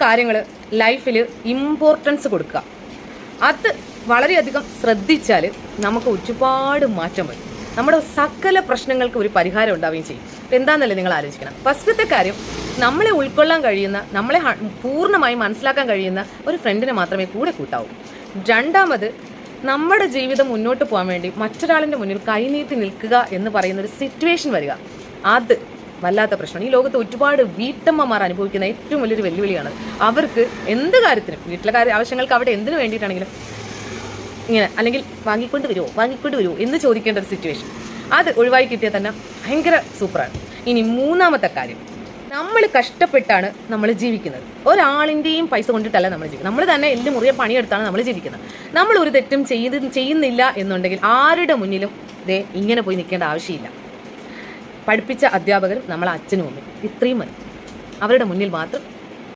കാര്യങ്ങൾ ലൈഫിൽ ഇമ്പോർട്ടൻസ് കൊടുക്കുക. അത് വളരെയധികം ശ്രദ്ധിച്ചാൽ നമുക്ക് ഒരുപാട് മാറ്റം വരും. നമ്മുടെ സകല പ്രശ്നങ്ങൾക്ക് ഒരു പരിഹാരം ഉണ്ടാവുകയും ചെയ്യും. എന്താണെന്നല്ലേ നിങ്ങൾ ആലോചിക്കണം. ഫസ്റ്റത്തെ കാര്യം, നമ്മളെ ഉൾക്കൊള്ളാൻ കഴിയുന്ന, നമ്മളെ പൂർണ്ണമായി മനസ്സിലാക്കാൻ കഴിയുന്ന ഒരു ഫ്രണ്ടിനെ മാത്രമേ കൂടെ കൂട്ടാവൂ. രണ്ടാമത്, നമ്മുടെ ജീവിതം മുന്നോട്ട് പോകാൻ വേണ്ടി മറ്റൊരാളിൻ്റെ മുന്നിൽ കൈനീട്ടി നിൽക്കുക എന്ന് പറയുന്ന ഒരു സിറ്റുവേഷൻ വരിക, അത് വല്ലാത്ത പ്രശ്നമാണ്. ഈ ലോകത്ത് ഒരുപാട് വീട്ടമ്മമാർ അനുഭവിക്കുന്ന ഏറ്റവും വലിയൊരു വെല്ലുവിളിയാണ്. അവർക്ക് എന്ത് കാര്യത്തിനും, വീട്ടിലെ ആവശ്യങ്ങൾക്ക് അവിടെ എന്തിനു വേണ്ടിയിട്ടാണെങ്കിലും ഇങ്ങനെ അല്ലെങ്കിൽ വാങ്ങിക്കൊണ്ട് വരുമോ എന്ന് ചോദിക്കേണ്ട ഒരു സിറ്റുവേഷൻ, അത് ഒഴിവായി കിട്ടിയാൽ തന്നെ ഭയങ്കര സൂപ്പറാണ്. ഇനി മൂന്നാമത്തെ കാര്യം, നമ്മൾ കഷ്ടപ്പെട്ടാണ് നമ്മൾ ജീവിക്കുന്നത്. ഒരാളിൻ്റെയും പൈസ കൊണ്ടിട്ടല്ല നമ്മൾ ജീവിക്കുന്നത്. നമ്മൾ തന്നെ എല്ലാം മുറിയെ പണിയെടുത്താണ് നമ്മൾ ജീവിക്കുന്നത്. നമ്മൾ ഒരു തെറ്റും ചെയ്യുന്നില്ല എന്നുണ്ടെങ്കിൽ ആരുടെ മുന്നിലും ഇങ്ങനെ പോയി നിൽക്കേണ്ട ആവശ്യമില്ല. പഠിപ്പിച്ച അധ്യാപകരും നമ്മളെ അച്ഛനും അമ്മയും, ഇത്രയും മതി. അവരുടെ മുന്നിൽ മാത്രം